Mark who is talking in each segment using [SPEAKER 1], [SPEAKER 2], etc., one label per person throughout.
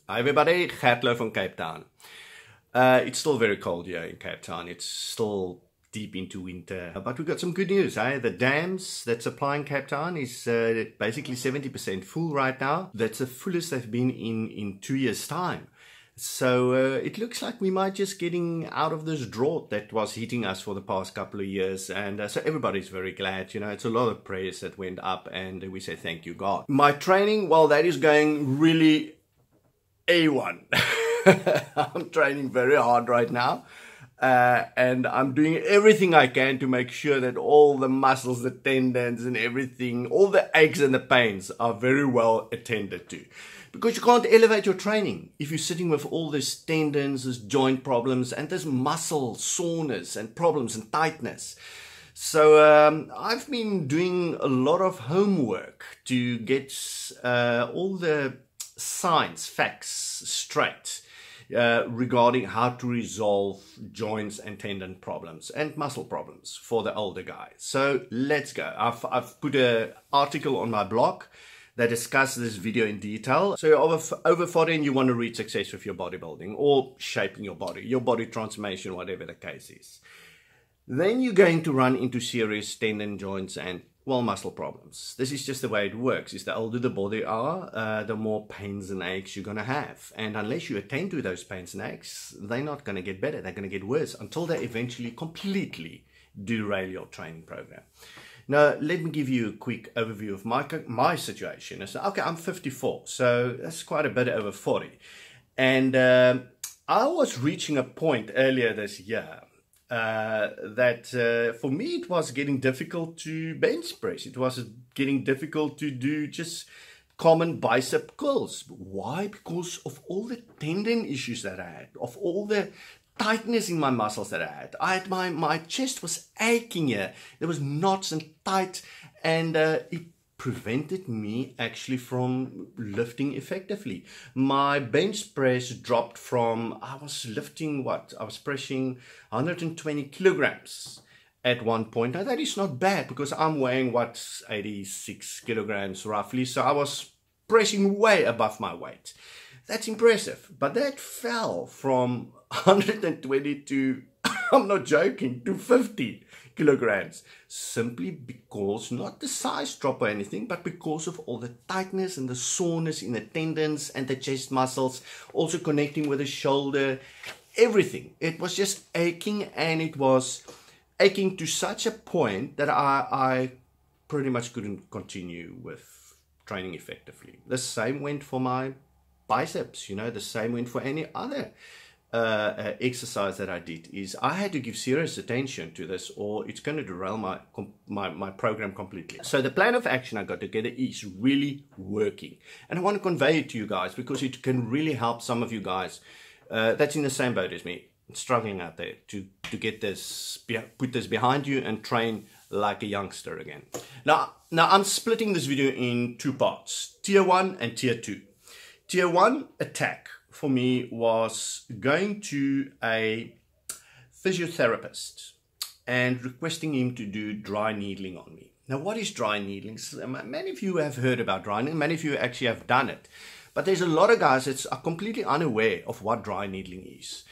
[SPEAKER 1] Hi everybody, Gert Louw from Cape Town. It's still very cold here in Cape Town. It's still deep into winter. But we've got some good news. The dams that supplying Cape Town is basically 70% full right now. That's the fullest they've been in 2 years' time. So it looks like we might just getting out of this drought that was hitting us for the past couple of years. And so everybody's very glad. You know, it's a lot of prayers that went up and we say thank you, God. My training, well, that is going really A1. I'm training very hard right now. And I'm doing everything I can to make sure that all the muscles, the tendons and everything, all the aches and the pains are very well attended to. Because you can't elevate your training if you're sitting with all these tendons, these joint problems, and this muscle soreness and problems and tightness. So I've been doing a lot of homework to get all the science, facts straight regarding how to resolve joints and tendon problems and muscle problems for the older guys. So let's go. I've put an article on my blog that discusses this video in detail. So you're over 40 and you want to reach success with your bodybuilding or shaping your body transformation, whatever the case is. Then you're going to run into serious tendon, joints and, well, muscle problems. This is just the way it works. Is the older the body are, the more pains and aches you're going to have. And unless you attend to those pains and aches, they're not going to get better. They're going to get worse until they eventually completely derail your training program. Now, let me give you a quick overview of my situation. I said, okay, I'm 54, so that's quite a bit over 40. And I was reaching a point earlier this year that for me it was getting difficult to bench press. It was getting difficult to do just common bicep curls. Why? Because of all the tendon issues that I had, of all the tightness in my muscles that I had. My chest was aching here. There was knots and tight, and it prevented me actually from lifting effectively. My bench press dropped from, I was lifting what? I was pressing 120 kilograms at one point. Now that is not bad because I'm weighing what, 86 kilograms roughly. So I was pressing way above my weight. That's impressive. But that fell from 120 to, I'm not joking, to 50 kilograms. Simply because, not the size drop or anything, but because of all the tightness and the soreness in the tendons and the chest muscles, also connecting with the shoulder, everything. It was just aching, and it was aching to such a point that I pretty much couldn't continue with training effectively. The same went for my biceps, you know, the same went for any other exercise that I did. Is I had to give serious attention to this or it's going to derail my program completely. So the plan of action I got together is really working, and I want to convey it to you guys because it can really help some of you guys that's in the same boat as me, struggling out there to get this, put this behind you and train like a youngster again. Now I'm splitting this video in two parts, tier 1 and tier 2. Tier 1 attack for me was going to a physiotherapist and requesting him to do dry needling on me. Now, what is dry needling? Many of you have heard about dry needling. Many of you actually have done it. But there's a lot of guys that are completely unaware of what dry needling is.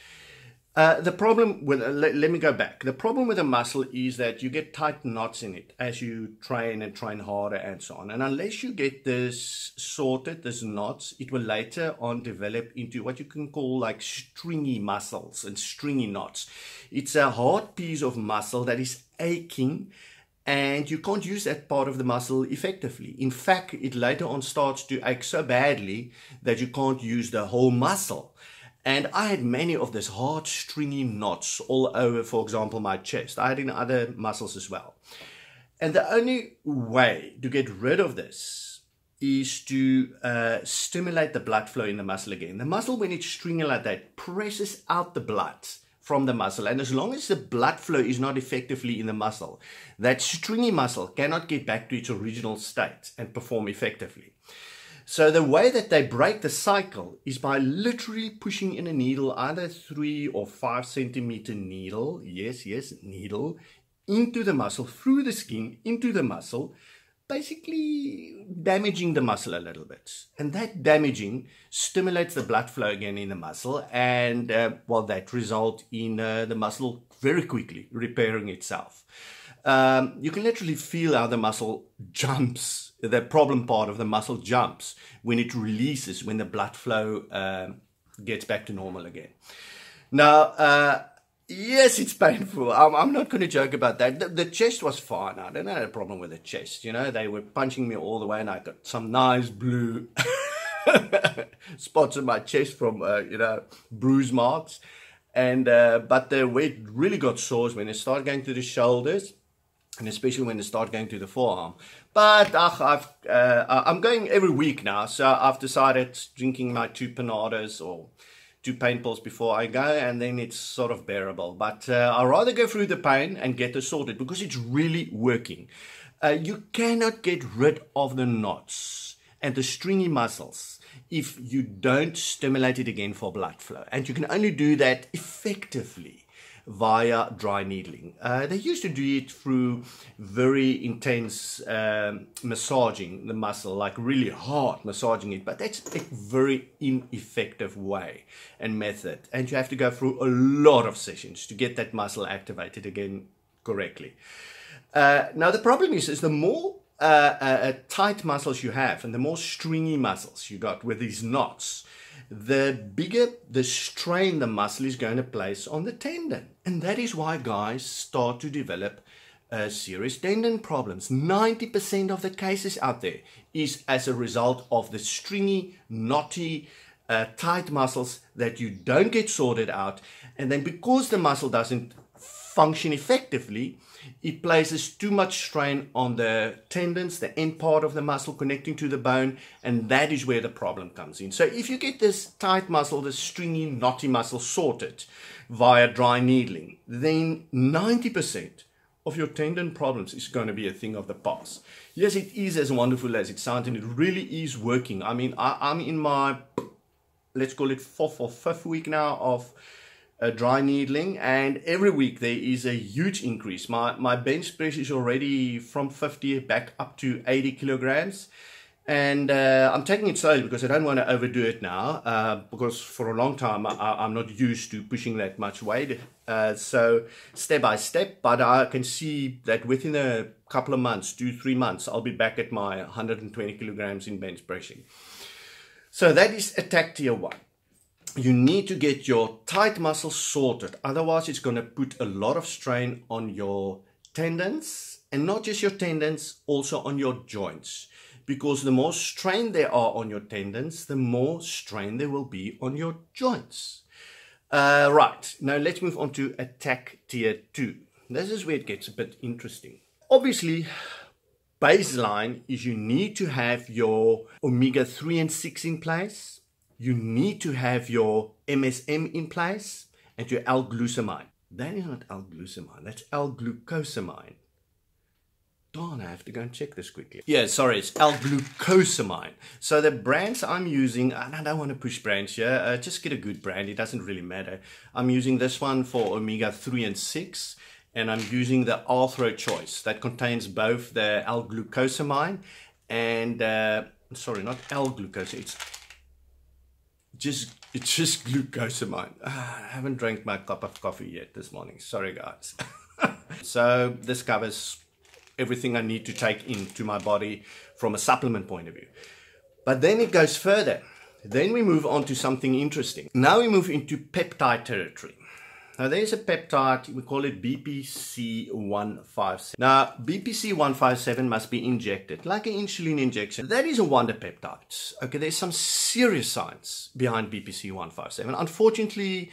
[SPEAKER 1] The problem with, let me go back. The problem with a muscle is that you get tight knots in it as you train and train harder and so on. And unless you get this sorted, these knots, it will later on develop into what you can call like stringy muscles and stringy knots. It's a hard piece of muscle that is aching, and you can't use that part of the muscle effectively. In fact, it later on starts to ache so badly that you can't use the whole muscle. And I had many of these hard stringy knots all over, for example, my chest. I had in other muscles as well. And the only way to get rid of this is to stimulate the blood flow in the muscle again. The muscle, when it's stringy like that, presses out the blood from the muscle. And as long as the blood flow is not effectively in the muscle, that stringy muscle cannot get back to its original state and perform effectively. So the way that they break the cycle is by literally pushing in a needle, either 3 or 5 centimeter needle, yes, needle, into the muscle, through the skin, into the muscle, basically damaging the muscle a little bit. And that damaging stimulates the blood flow again in the muscle, and that result in the muscle very quickly repairing itself. You can literally feel how the muscle jumps, the problem part of the muscle jumps when it releases, when the blood flow gets back to normal again. Now, yes, it's painful. I'm not going to joke about that. The chest was fine. I don't have a problem with the chest. You know, they were punching me all the way, and I got some nice blue spots on my chest from, bruise marks. And but where it really got sore is when it started going to the shoulders, and especially when it started going to the forearm. But I'm going every week now, so I've decided drinking my 2 Panadas or 2 pain pills before I go, and then it's sort of bearable. But I'd rather go through the pain and get it sorted because it's really working. You cannot get rid of the knots and the stringy muscles if you don't stimulate it again for blood flow. And you can only do that effectively via dry needling. They used to do it through very intense massaging the muscle, like really hard massaging it, but that's a very ineffective way and method, and you have to go through a lot of sessions to get that muscle activated again correctly. Now the problem is the more tight muscles you have and the more stringy muscles you got with these knots, the bigger the strain the muscle is going to place on the tendon. And that is why guys start to develop serious tendon problems. 90% of the cases out there is as a result of the stringy, knotty, tight muscles that you don't get sorted out. And then because the muscle doesn't function effectively, it places too much strain on the tendons, the end part of the muscle connecting to the bone, and that is where the problem comes in. So if you get this tight muscle, this stringy, knotty muscle sorted via dry needling, then 90% of your tendon problems is going to be a thing of the past. Yes, it is as wonderful as it sounds, and it really is working. I mean, I'm in my, let's call it 4th or 5th week now of dry needling, and every week there is a huge increase. My bench press is already from 50 back up to 80 kilograms, and I'm taking it slowly because I don't want to overdo it now, because for a long time I'm not used to pushing that much weight, so step by step. But I can see that within a couple of months, 2-3 months, I'll be back at my 120 kilograms in bench pressing. So that is attack tier 1. You need to get your tight muscles sorted, otherwise it's going to put a lot of strain on your tendons, and not just your tendons, also on your joints, because the more strain there are on your tendons, the more strain there will be on your joints. Right, now let's move on to attack tier 2. This is where it gets a bit interesting. Obviously, baseline is you need to have your omega-3 and 6 in place. You need to have your MSM in place and your L-glutamine. That is not L-glutamine, that's L-glucosamine. Darn, I have to go and check this quickly. Yeah, sorry, it's L-glucosamine. So the brands I'm using, and I don't want to push brands here, just get a good brand, it doesn't really matter. I'm using this one for omega-3 and 6, and I'm using the Arthro Choice that contains both the L-glucosamine and, sorry, not L-glucosamine, it's just glucosamine. I haven't drank my cup of coffee yet this morning. Sorry, guys. So this covers everything I need to take into my body from a supplement point of view. But then it goes further. Then we move on to something interesting. Now we move into peptide territory. Now there's a peptide, we call it BPC157. Now BPC157 must be injected, like an insulin injection. That is a wonder peptide. Okay, there's some serious science behind BPC157. Unfortunately,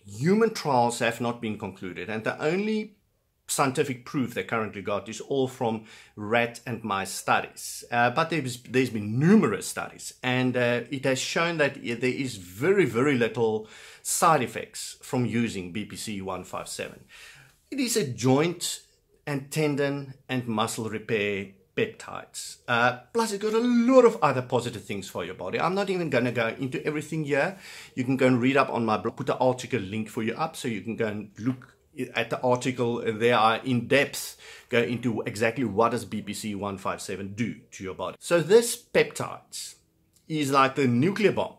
[SPEAKER 1] human trials have not been concluded, and the only scientific proof they currently got is all from rat and mice studies. But there's been numerous studies, and it has shown that there is very, very little side effects from using BPC157. It is a joint and tendon and muscle repair peptides. Plus it's got a lot of other positive things for your body. I'm not even going to go into everything here. You can go and read up on my blog, put the article link for you up so you can go and look at the article, they are in depth go into exactly what does BPC 157 do to your body. So this peptides is like the nuclear bomb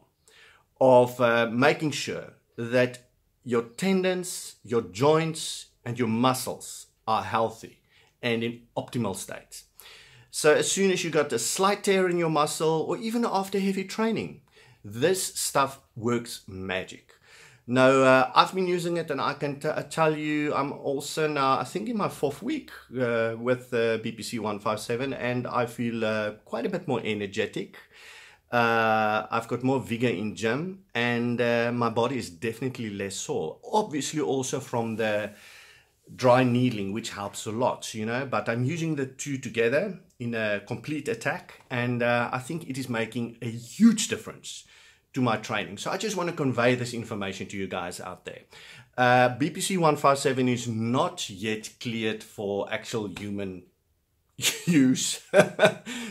[SPEAKER 1] of making sure that your tendons, your joints, and your muscles are healthy and in optimal states. So as soon as you got a slight tear in your muscle, or even after heavy training, this stuff works magic. Now, I've been using it, and I can tell you, I'm also now, I think, in my 4th week with BPC 157, and I feel quite a bit more energetic. I've got more vigor in gym, and my body is definitely less sore. Obviously, also from the dry needling, which helps a lot, you know, but I'm using the two together in a complete attack, and I think it is making a huge difference to my training. So I just want to convey this information to you guys out there. BPC 157 is not yet cleared for actual human use.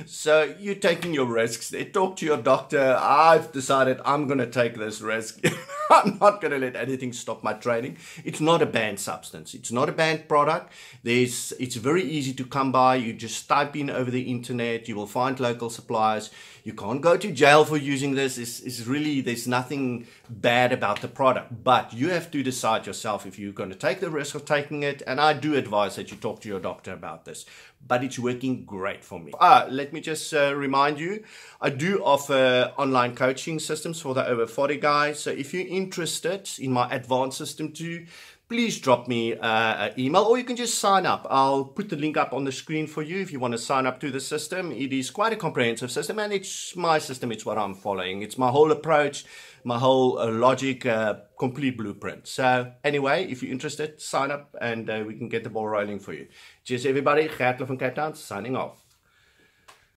[SPEAKER 1] So you're taking your risks. Talk to your doctor. I've decided I'm going to take this risk. I'm not going to let anything stop my training. It's not a banned substance. It's not a banned product. It's very easy to come by. You just type in over the internet. You will find local suppliers. You can't go to jail for using this. It's really, there's nothing bad about the product. But you have to decide yourself if you're going to take the risk of taking it. And I do advise that you talk to your doctor about this. But it's working great for me. Let me just remind you, I do offer online coaching systems for the over 40 guys. So if you're interested in my advanced system too, please drop me an email, or you can just sign up. I'll put the link up on the screen for you if you want to sign up to the system. It is quite a comprehensive system, and it's my system. It's what I'm following. It's my whole approach, my whole logic, complete blueprint. So anyway, if you're interested, sign up, and we can get the ball rolling for you. Cheers, everybody. Gert Louw van Cape Town, signing off.